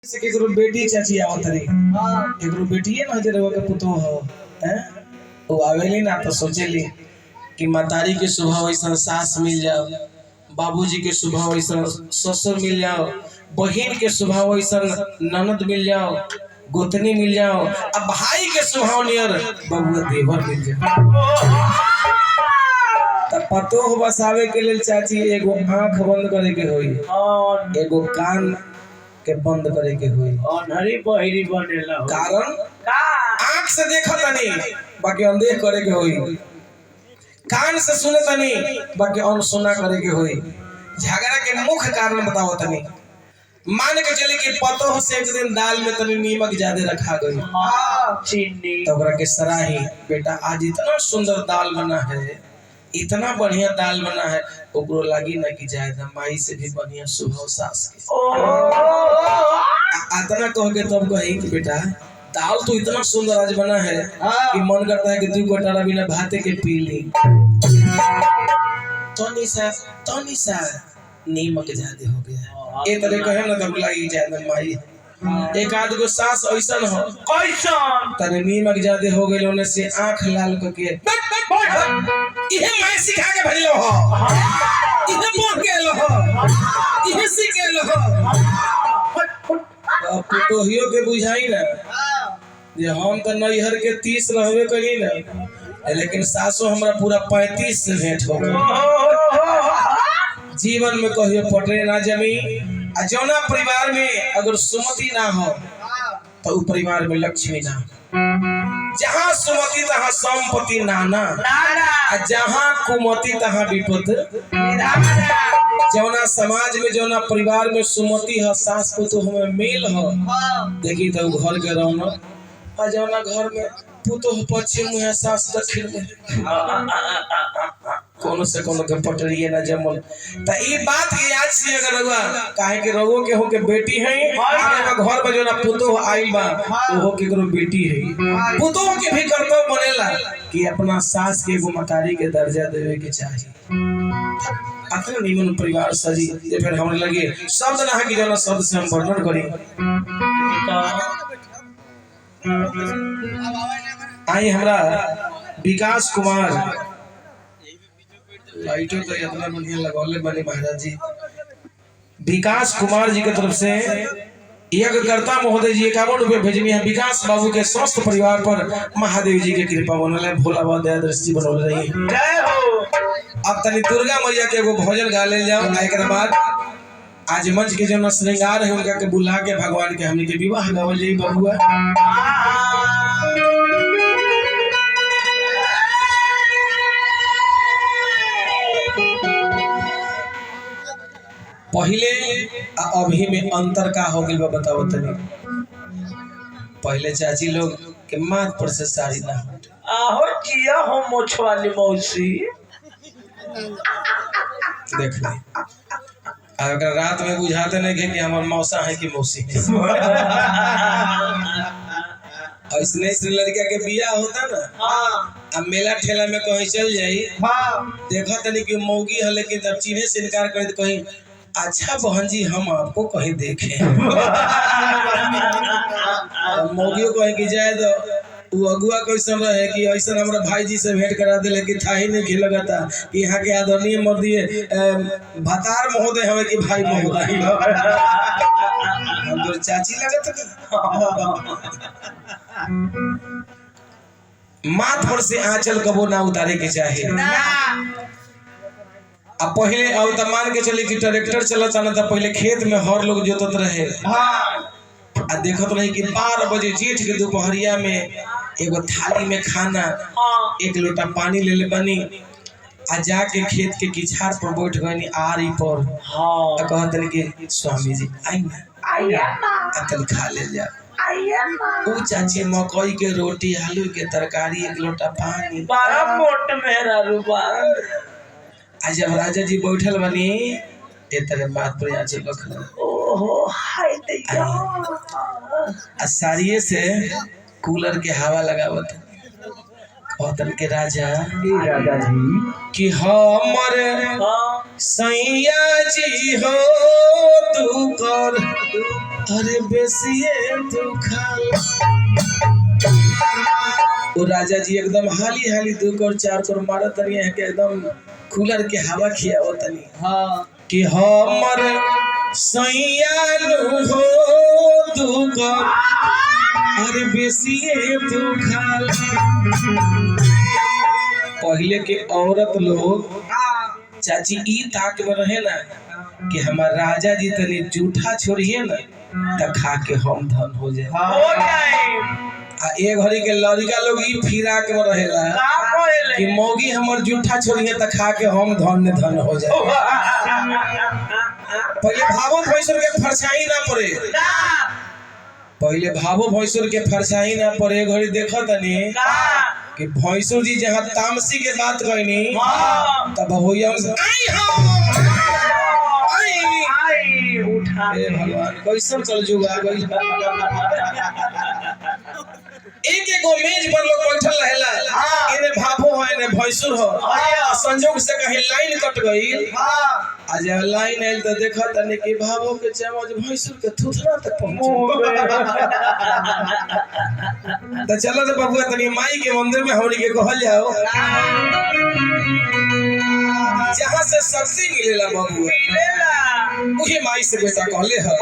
से केकरो बेटी चाची आवत रही केकरो बेटीए ना जे रवा के पुतो हो हैं वो आवेली ना तो सोचेली कि मातारी के स्वभाव ऐसा सास मिल जाओ, बाबूजी के स्वभाव ऐसा ससुर मिल जाओ, बहन के स्वभाव ऐसा ननद मिल जाओ, गोतनी मिल जाओ, अब भाई के स्वभाव नियर बबुआ देवर मिल जाओ। तब पतो हो बसावे के लिए चाची एगो आंख बंद करे के होई, एगो कान के बंद करे के होई, अनहरी बहिरी बनेला हो। कारण का आंख से देखा तनी बाकी अनदेख करे के होई, कान से सुने तनी बाकी अनसुना करे के होई। झगड़ा के मुख्य कारण बताओ तनी। मान के चले कि पतो से एक दिन दाल में तनी नीमक ज्यादा रखा गई, चीनी तो ओकरा के सराही बेटा आज इतना सुंदर दाल बना है, इतना बढ़िया दाल बना है, ओकरो लगी ना कि जायदा माई से भी बढ़िया सुबह सास के इतना कह के तब कही कि बेटा दाल तो इतना सुंदर आज बना है कि मन करता है कि 2 कटोरा बिना भाते के पी ली। तो निशा नीमक ज्यादा हो गया ये तरह कहे ना तब लगी ज्यादा माई। एक आध गो सास ऐसा हो कैसन तने नीमक ज्यादा हो गई होने से आंख लाल करके इहे मैं सिखा के भेजलो हो, इहे बोल के लो हो, इहे सीख के लो हो। अब पुतोहियो के बुझाई ना जे हम तो नैहर के 30 रहबे करी ना, लेकिन सासो हमरा पूरा 35 से भेंट हो गई। जीवन में कहियो पटरे ना जमी। आ जौना परिवार में अगर सुमति ना हो तो उ परिवार में लक्ष्मी ना। जहाँ सुमति तहाँ संपत्ति नाना, जहाँ कुमति तहाँ विपद। जौना समाज में जौना परिवार में सुमति है, सास पुतोह में मेल हो, देखी तो घर के रौनक। और जौना घर में पुतोह पश्चिम में सास दक्षिण में, कोनो से कोनो के पटरिए ना जमल। त ई बात के याद से अगर रहुआ काहे के रहुओ के हो के बेटी है, और घर में जो ना पुतोह आइल बा ओहो के करो बेटी है। पुतोह के भी कर्तव्य बनेला कि अपना सास के एगो मतारी के दर्जा देवे के चाहिए। अखन निमन परिवार सजी जे फिर हमरे लगे शब्द ना है कि जो शब्द से हम वर्णन करी। आई हमरा विकास कुमार लाइटों तो इतना बढ़िया लगौले बने महाराज जी। विकास कुमार जी की तरफ से यज्ञकर्ता महोदय जी 51 रुपये भेजनी है। विकास बाबू के स्वस्थ परिवार पर महादेव जी के कृपा बनल है, भोला बाबा दया दृष्टि बनल रही। जय हो। अब तनी दुर्गा मैया के एगो भोजन गा ले जाओ। एक बाद आज मंच के जो श्रृंगार है उनका के बुला के भगवान के हमनी के विवाह गावल जाई बबुआ। पहले अभी में अंतर का हो गई बताओ तनी। पहले चाची लोग के माथ पर से साड़ी ना आहो किया हो मोछ वाली मौसी देख ले। अगर रात में बुझाते नहीं कि हमार मौसा है कि मौसी है। ऐसने लड़का के बियाह होता ना, अब मेला ठेला में कहीं चल जाई, देखा तनी कि मौगी है लेकिन जब चिन्हे से इनकार करे तो कहीं अच्छा बहन जी हम आपको कहीं देखे। मौगियों कहीं की जाए तो वो अगुआ कैसन रहे कि ऐसा हमारा भाई जी से भेंट करा दे, लेकिन था ही नहीं खेल था कि यहाँ के आदरणीय मर्दिए भतार महोदय हमें कि भाई महोदय हम तो चाची लगत। माथ पर से आंचल कबो ना उतारे के चाहे। अब पहले अब तो मान के चले कि ट्रैक्टर चलता ना, तो पहले खेत में हर लोग जोतत रहे। आ देखत रहे कि 12 बजे जेठ के दोपहरिया में एगो थाली में खाना, 1 लोटा पानी ले ले बनी, आ जाके खेत के किछार पर बैठ गनी आरी पर। हाँ कहते कि स्वामी जी आई ना तल खा ले जा। वो चाची मकई के रोटी, आलू के तरकारी, 1 लोटा पानी, बड़ा मोट मेरा रूपा। आज जब राजा जी बैठल बनी ए तरह बात पर आज रखल। ओहो हाय दैया। सारिये से कूलर के हवा लगावत कहतन के राजा जी कि हमर सैया जी हो तू कर अरे बेसिए तू खाल। वो राजा जी एकदम हाली हाली 2 करोड़ 4 करोड़ मारत तनी है के एकदम कूलर के हवा खियावत तनी हाँ कि हमर सैया हो 2 करोड़ अरे बेसिए तू खाल। पहले के औरत लोग चाची ई ताक में रहे ना कि हमार राजा जी तनी जूठा छोड़िए ना त खा के हम धन हो जाए। हो जाए आ एक घड़ी के लड़का लोग ई फिराक में रहेला कि मौगी हमर जूठा छोड़िए त खा के हम धन हो जाए। पहले भावो भैंसुर के फरसाई ना पड़े, पहले भावो भैंसुर के फरसाई ना पड़े। घड़ी देखा तनी कि भैंसुर जी जहाँ तामसी के बात कहनी तब भैया उठा भगवान कैसन चल जुगा गई। एक एगो मेज पर लोग बैठल रहेला, इने भाभो है इने भैंसुर हो, संजोग से कहीं लाइन कट गई। आज लाइन आइल तो देखा तनी कि भाभो के चमच भैंसुर के थुथना तक पहुंचे। तो चलो तो बबुआ तनी माई के मंदिर में हमनी के कहल जाओ जहाँ से शक्ति मिलेला बबुआ, वही माई से बेटा कहले है।